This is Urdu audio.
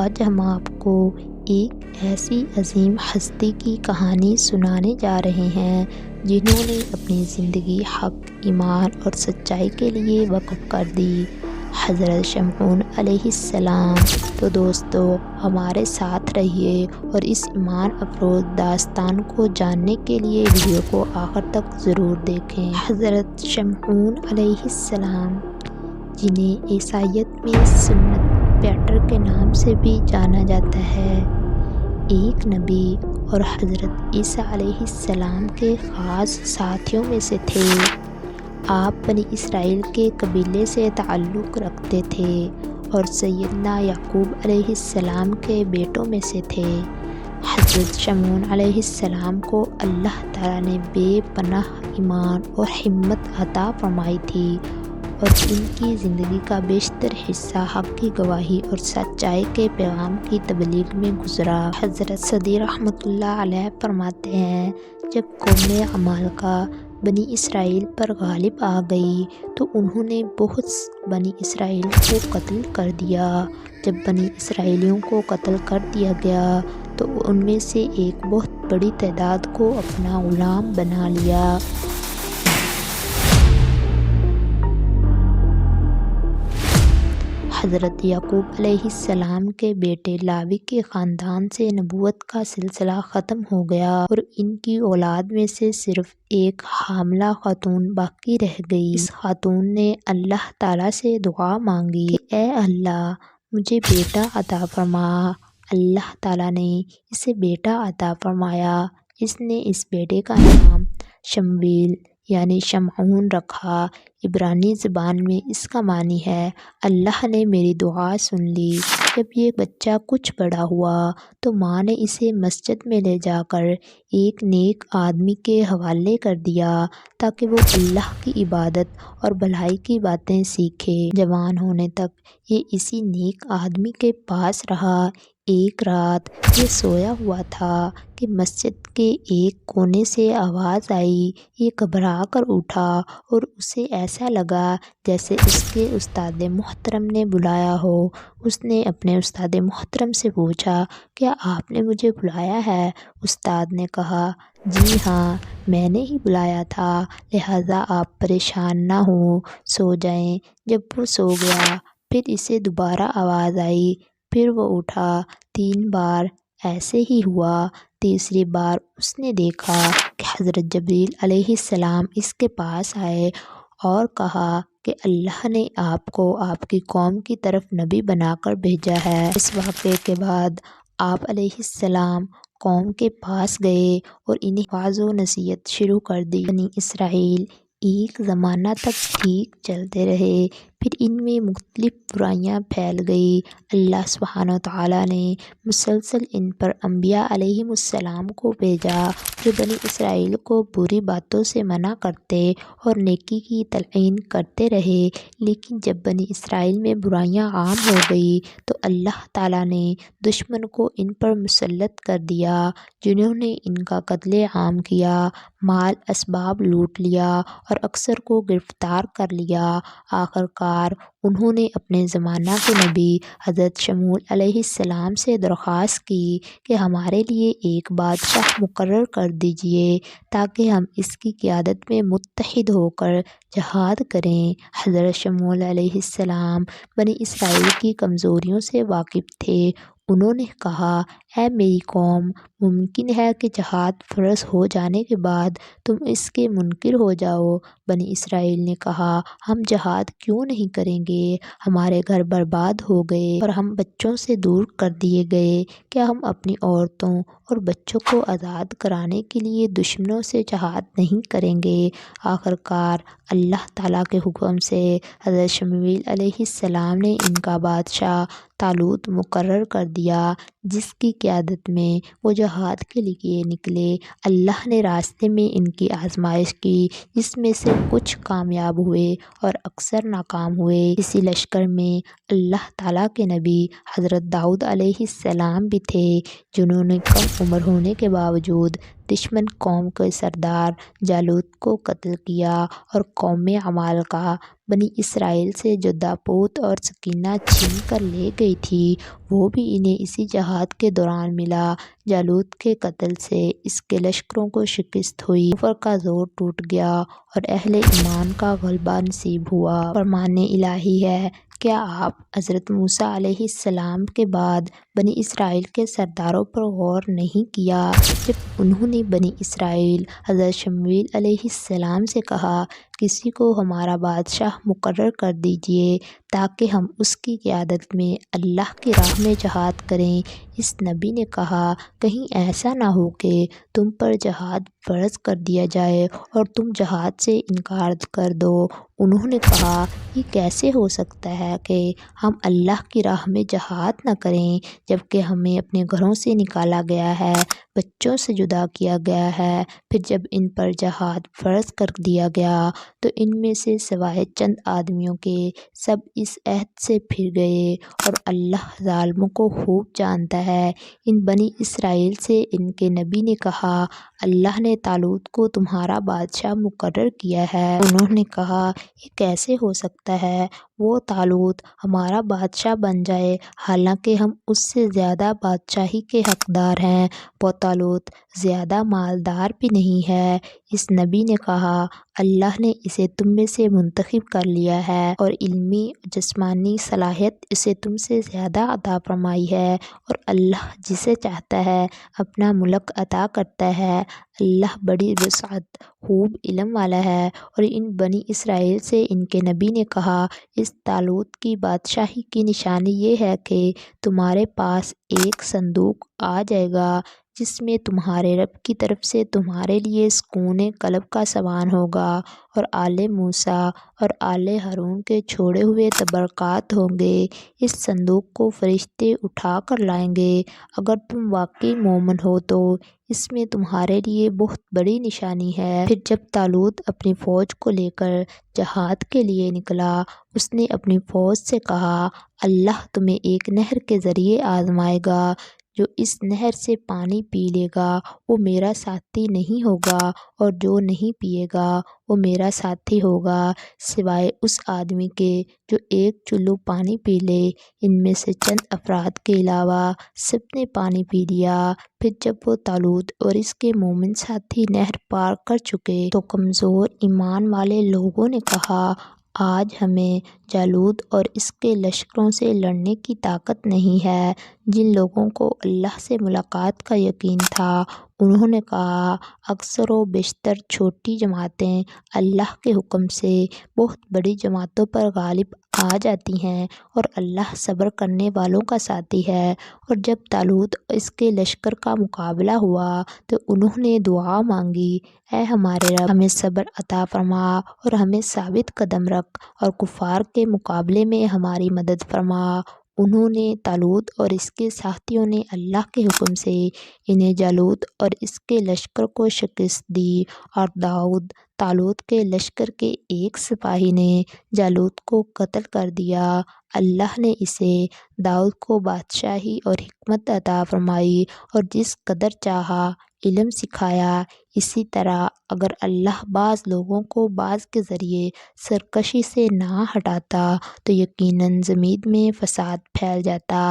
آج ہم آپ کو ایک ایسی عظیم ہستی کی کہانی سنانے جا رہے ہیں جنہوں نے اپنی زندگی حق، ایمان اور سچائی کے لیے وقف کر دی، حضرت شمعون علیہ السلام۔ تو دوستو، ہمارے ساتھ رہیے اور اس ایمان افروز داستان کو جاننے کے لیے ویڈیو کو آخر تک ضرور دیکھیں۔ حضرت شمعون علیہ السلام، جنہیں عیسائیت میں سنت پیٹر کے نام سے بھی جانا جاتا ہے، ایک نبی اور حضرت عیسیٰ علیہ السلام کے خاص ساتھیوں میں سے تھے۔ آپ بنی اسرائیل کے قبیلے سے تعلق رکھتے تھے اور سیدنا یعقوب علیہ السلام کے بیٹوں میں سے تھے۔ حضرت شمعون علیہ السلام کو اللہ تعالیٰ نے بے پناہ ایمان اور ہمت عطا فرمائی تھی اور ان کی زندگی کا بیشتر حصہ حق کی گواہی اور سچائی کے پیغام کی تبلیغ میں گزرا۔ حضرت صدی رحمۃ اللہ علیہ فرماتے ہیں، جب قوم عمالقہ بنی اسرائیل پر غالب آ گئی تو انہوں نے بہت بنی اسرائیل کو قتل کر دیا۔ جب بنی اسرائیلیوں کو قتل کر دیا گیا تو ان میں سے ایک بہت بڑی تعداد کو اپنا غلام بنا لیا۔ حضرت یعقوب علیہ السلام کے بیٹے لاوی کے خاندان سے نبوت کا سلسلہ ختم ہو گیا اور ان کی اولاد میں سے صرف ایک حاملہ خاتون باقی رہ گئی۔ اس خاتون نے اللہ تعالیٰ سے دعا مانگی کہ اے اللہ، مجھے بیٹا عطا فرما۔ اللہ تعالیٰ نے اسے بیٹا عطا فرمایا۔ اس نے اس بیٹے کا نام شمویل یعنی شمعون رکھا۔ عبرانی زبان میں اس کا معنی ہے اللہ نے میری دعا سن لی۔ جب یہ بچہ کچھ بڑا ہوا تو ماں نے اسے مسجد میں لے جا کر ایک نیک آدمی کے حوالے کر دیا تاکہ وہ اللہ کی عبادت اور بھلائی کی باتیں سیکھے۔ جوان ہونے تک یہ اسی نیک آدمی کے پاس رہا۔ ایک رات یہ سویا ہوا تھا کہ مسجد کے ایک کونے سے آواز آئی۔ یہ گھبرا کر اٹھا اور اسے ایسا لگا جیسے اس کے استاد محترم نے بلایا ہو۔ اس نے اپنے استاد محترم سے پوچھا، کیا آپ نے مجھے بلایا ہے؟ استاد نے کہا، جی ہاں، میں نے ہی بلایا تھا، لہٰذا آپ پریشان نہ ہوں، سو جائیں۔ جب وہ سو گیا پھر اسے دوبارہ آواز آئی، پھر وہ اٹھا۔ 3 بار ایسے ہی ہوا۔ تیسری بار اس نے دیکھا کہ حضرت جبریل علیہ السلام اس کے پاس آئے اور کہا کہ اللہ نے آپ کو آپ کی قوم کی طرف نبی بنا کر بھیجا ہے۔ اس واقعے کے بعد آپ علیہ السلام قوم کے پاس گئے اور انہیں واعظ و نصیحت شروع کر دی۔ بنی اسرائیل ایک زمانہ تک ٹھیک چلتے رہے، پھر ان میں مختلف برائیاں پھیل گئی۔ اللہ سبحانہ وتعالیٰ نے مسلسل ان پر انبیاء علیہم السلام کو بھیجا جو بنی اسرائیل کو بری باتوں سے منع کرتے اور نیکی کی تلقین کرتے رہے، لیکن جب بنی اسرائیل میں برائیاں عام ہو گئی تو اللہ تعالیٰ نے دشمن کو ان پر مسلط کر دیا جنہوں نے ان کا قتل عام کیا، مال اسباب لوٹ لیا اور اکثر کو گرفتار کر لیا۔ آخر کار انہوں نے اپنے زمانہ کے نبی حضرت شمعون علیہ السلام سے درخواست کی کہ ہمارے لیے ایک بادشاہ مقرر کر دیجیے تاکہ ہم اس کی قیادت میں متحد ہو کر جہاد کریں۔ حضرت شمعون علیہ السلام بنی اسرائیل کی کمزوریوں سے واقف تھے۔ انہوں نے کہا، اے میری قوم، ممکن ہے کہ جہاد فرض ہو جانے کے بعد تم اس کے منکر ہو جاؤ۔ بنی اسرائیل نے کہا، ہم جہاد کیوں نہیں کریں گے؟ ہمارے گھر برباد ہو گئے اور ہم بچوں سے دور کر دیے گئے، کیا ہم اپنی عورتوں اور بچوں کو آزاد کرانے کے لیے دشمنوں سے جہاد نہیں کریں گے؟ آخر کار اللہ تعالیٰ کے حکم سے حضرت شمویل علیہ السلام نے ان کا بادشاہ طالوت مقرر کر دیا، جس کی قیادت میں وہ جہاد کے لیے نکلے۔ اللہ نے راستے میں ان کی آزمائش کی، جس میں سے کچھ کامیاب ہوئے اور اکثر ناکام ہوئے۔ اسی لشکر میں اللہ تعالیٰ کے نبی حضرت داؤد علیہ السلام بھی تھے، جنہوں نے کم عمر ہونے کے باوجود دشمن قوم کے سردار جالوت کو قتل کیا اور قوم عمالقہ بنی اسرائیل سے جو تابوت اور سکینہ چھین کر لے گئی تھی وہ بھی انہیں اسی جہاد کے دوران ملا۔ جالوت کے قتل سے اس کے لشکروں کو شکست ہوئی، کفر کا زور ٹوٹ گیا اور اہل ایمان کا غلبہ نصیب ہوا۔ فرمان الہی ہے، کیا آپ حضرت موسیٰ علیہ السلام کے بعد بنی اسرائیل کے سرداروں پر غور نہیں کیا جب انہوں نے بنی اسرائیل حضرت شمویل علیہ السلام سے کہا کسی کو ہمارا بادشاہ مقرر کر دیجیے تاکہ ہم اس کی قیادت میں اللہ کی راہ میں جہاد کریں۔ اس نبی نے کہا کہیں ایسا نہ ہو کہ تم پر جہاد فرض کر دیا جائے اور تم جہاد سے انکار کر دو۔ انہوں نے کہا یہ کیسے ہو سکتا ہے کہ ہم اللہ کی راہ میں جہاد نہ کریں جبکہ ہمیں اپنے گھروں سے نکالا گیا ہے، بچوں سے جدا کیا گیا ہے۔ پھر جب ان پر جہاد فرض کر دیا گیا تو ان میں سے سوائے چند آدمیوں کے سب اس عہد سے پھر گئے اور اللہ ظالموں کو خوب جانتا ہے۔ ان بنی اسرائیل سے ان کے نبی نے کہا اللہ نے طالوت کو تمہارا بادشاہ مقرر کیا ہے۔ انہوں نے کہا یہ کیسے ہو سکتا ہے وہ طالوت ہمارا بادشاہ بن جائے حالانکہ ہم اس سے زیادہ بادشاہی کے حقدار ہیں، وہ طالوت زیادہ مالدار بھی نہیں ہے۔ اس نبی نے کہا اللہ نے اسے تم میں سے منتخب کر لیا ہے اور علمی جسمانی صلاحیت اسے تم سے زیادہ عطا فرمائی ہے اور اللہ جسے چاہتا ہے اپنا ملک عطا کرتا ہے۔ اللہ بڑی وسعت، خوب علم والا ہے۔ اور ان بنی اسرائیل سے ان کے نبی نے کہا اس طالوت کی بادشاہی کی نشانی یہ ہے کہ تمہارے پاس ایک صندوق آ جائے گا جس میں تمہارے رب کی طرف سے تمہارے لیے سکون قلب کا سامان ہوگا اور آل موسیٰ اور آل ہارون کے چھوڑے ہوئے تبرکات ہوں گے۔ اس صندوق کو فرشتے اٹھا کر لائیں گے۔ اگر تم واقعی مومن ہو تو اس میں تمہارے لیے بہت بڑی نشانی ہے۔ پھر جب طالوت اپنی فوج کو لے کر جہاد کے لیے نکلا اس نے اپنی فوج سے کہا اللہ تمہیں ایک نہر کے ذریعے آزمائے گا، جو اس نہر سے پانی پی لے گا وہ میرا ساتھی نہیں ہوگا اور جو نہیں پیے گا وہ میرا ساتھی ہوگا، سوائے اس آدمی کے جو ایک چلو پانی پی لے۔ ان میں سے چند افراد کے علاوہ سب نے پانی پی لیا۔ پھر جب وہ طالوت اور اس کے مومن ساتھی نہر پار کر چکے تو کمزور ایمان والے لوگوں نے کہا آج ہمیں جالوت اور اس کے لشکروں سے لڑنے کی طاقت نہیں ہے۔ جن لوگوں کو اللہ سے ملاقات کا یقین تھا انہوں نے کہا اکثر و بیشتر چھوٹی جماعتیں اللہ کے حکم سے بہت بڑی جماعتوں پر غالب آ جاتی ہیں اور اللہ صبر کرنے والوں کا ساتھی ہے۔ اور جب طالوت اور اس کے لشکر کا مقابلہ ہوا تو انہوں نے دعا مانگی اے ہمارے رب ہمیں صبر عطا فرما اور ہمیں ثابت قدم رکھ اور کفار کے مقابلے میں ہماری مدد فرما۔ انہوں نے طالوت اور اس کے ساتھیوں نے اللہ کے حکم سے انہیں جالوت اور اس کے لشکر کو شکست دی اور داؤد طالوت کے لشکر کے ایک سپاہی نے جالوت کو قتل کر دیا۔ اللہ نے اسے داؤد کو بادشاہی اور حکمت عطا فرمائی اور جس قدر چاہا علم سکھایا۔ اسی طرح اگر اللہ بعض لوگوں کو بعض کے ذریعے سرکشی سے نہ ہٹاتا تو یقیناً زمین میں فساد پھیل جاتا۔